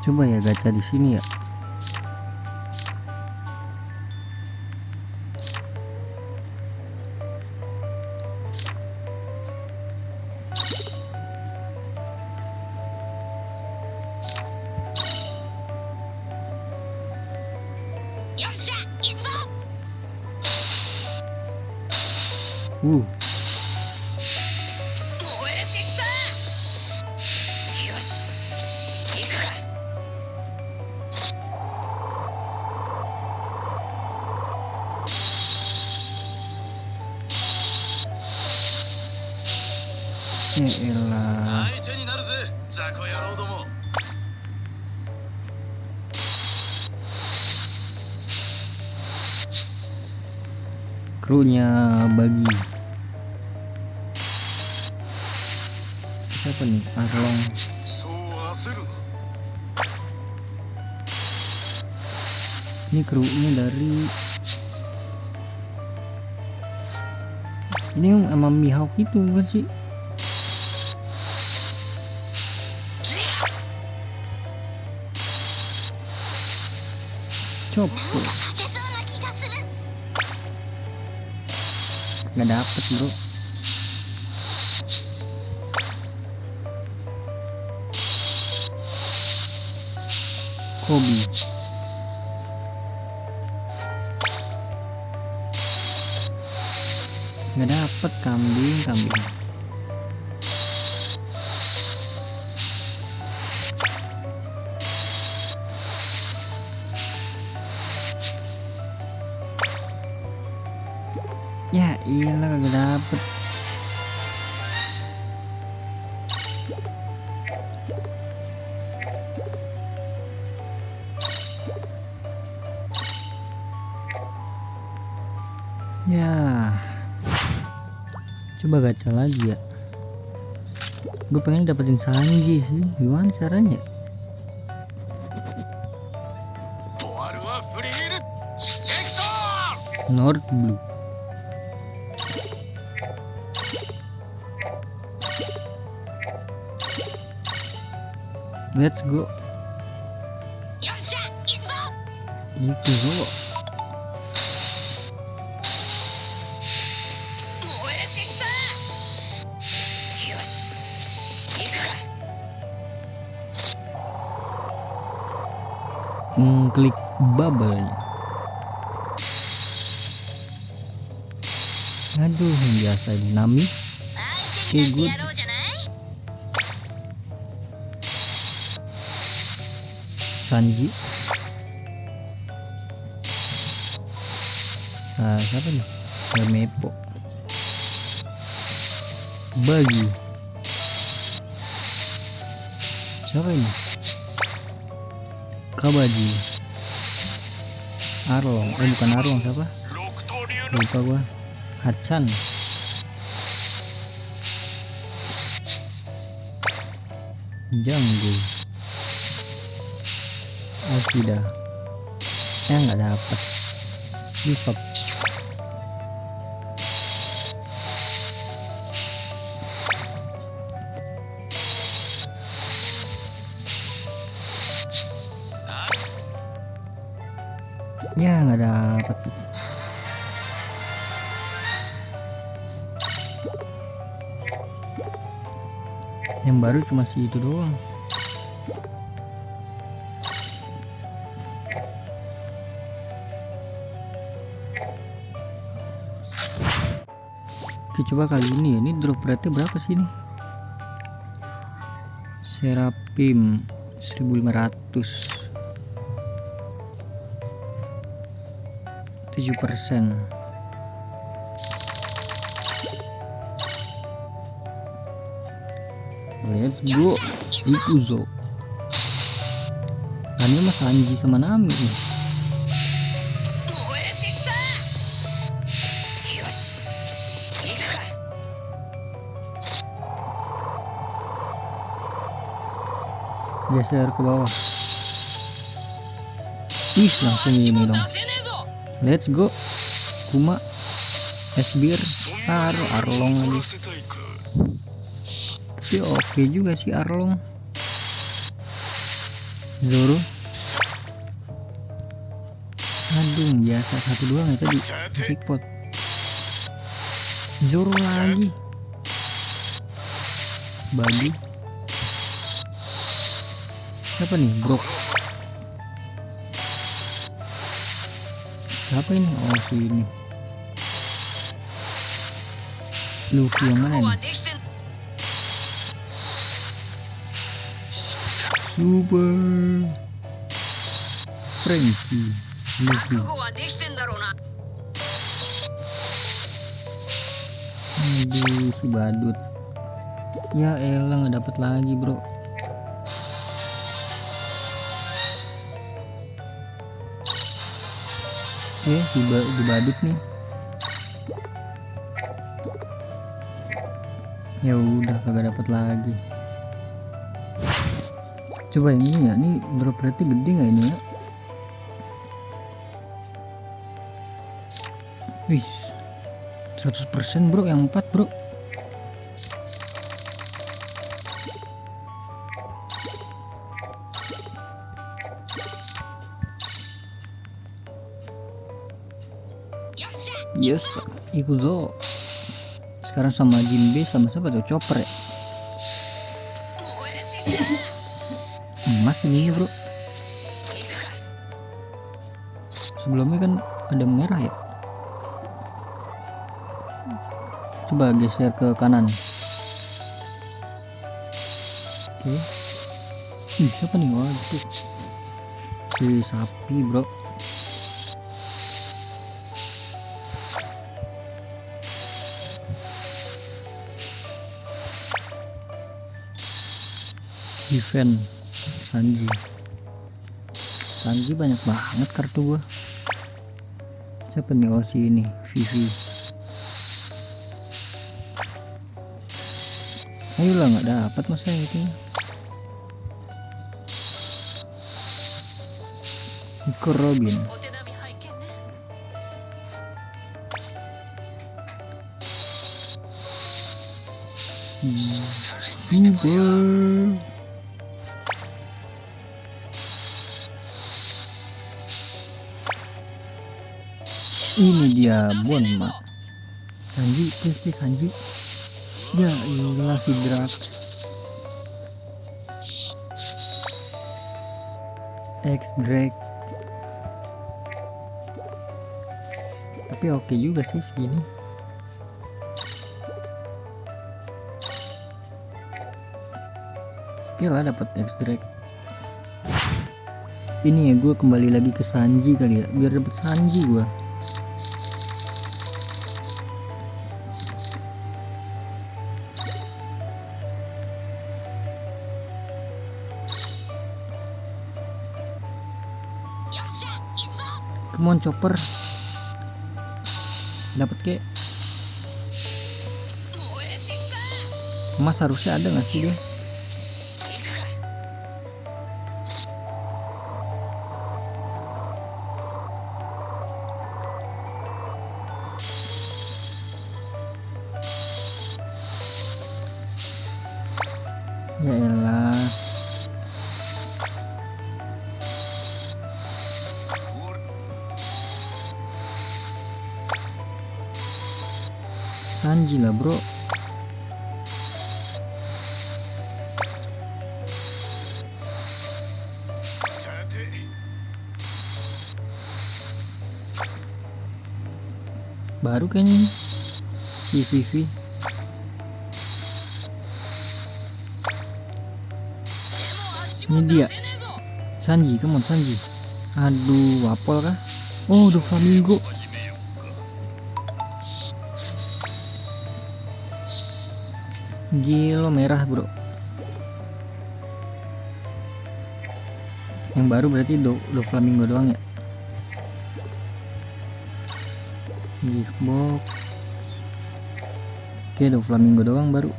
Coba ya gacha di sini ya. Uh, elah. Krunya bagi siapa nih? Arlong. Ini krunya dari ini yang sama Mihawk itu bukan sih? Copo nggak dapet bro. Kobi nggak dapet. Kambing ya iyalah kagak dapet. Ya coba gacha lagi ya. Gue pengen dapetin Sanji sih, gimana caranya? North Blue. Let's go. Itu zo. Klik bubble. Aduh, biasa ini Nami. Okay, good. Sanji. Siapa nih? Mepo. Bagi. Siapa ini? Kabaji. Arlong. Bukan Arlong, siapa? Lupa gua. Hachan. Janggu. Ashida. Nggak dapat. Bishop. Ya nggak dapat. Yang baru cuma si itu doang. Oke, coba kali ini drop rate berapa sih nih? Serapim 1500, 7%. Let's go. Ikuzo. Ini mas Sanji sama Nami nih. Geser ke bawah. Ih, langsung ini dong. Let's go. Kuma, Esbir, Arlong lagi. Tapi oke juga sih Arlong. Zoro. Aduh, biasa satu doang ya tadi. Jackpot. Zoro lagi. Bagi. Siapa nih, bro? Siapa ini? Oh, si ini. Luffy yang mana nih? Super Frankie Luffy. Aduh, si badut. Ya elah, nggak dapet lagi, bro. Oke, si badut nih. Ya udah, kagak dapet lagi. Coba yang ini ya, nih drop rate gede nggak ini ya? Wih, 100% bro, yang 4 bro. Yes, Ikuzo. Sekarang sama Jinbe sama siapa tuh? Chopper ya? Emas ini bro. Sebelumnya kan ada merah ya. Coba geser ke kanan. Oke. Siapa nih? Waduh, si sapi bro. Event Sanji banyak banget kartu gua. Siapa nih? Oh, si ini Vivi. Ayolah, nggak dapat masa itu. Nico Robin. Super. Ini dia Bonma. Sanji, please Sanji. Ya iyalah, si Drax. X Drake. Tapi oke juga sih segini. Oke lah, dapat X Drake. Ini ya, gue kembali lagi ke Sanji kali ya, biar dapet Sanji gue. Come on, Chopper. Dapat ke emas harusnya ada nggak sih dia? Ya elah. Sanji lah bro. Baru kayaknya si Vivi. Ini dia Sanji, come on Sanji. Aduh, apel kah? Oh, udah Flamingo. Gila, merah bro. Yang baru berarti do Flamingo doang ya. Gift box. Oke, do Flamingo doang baru.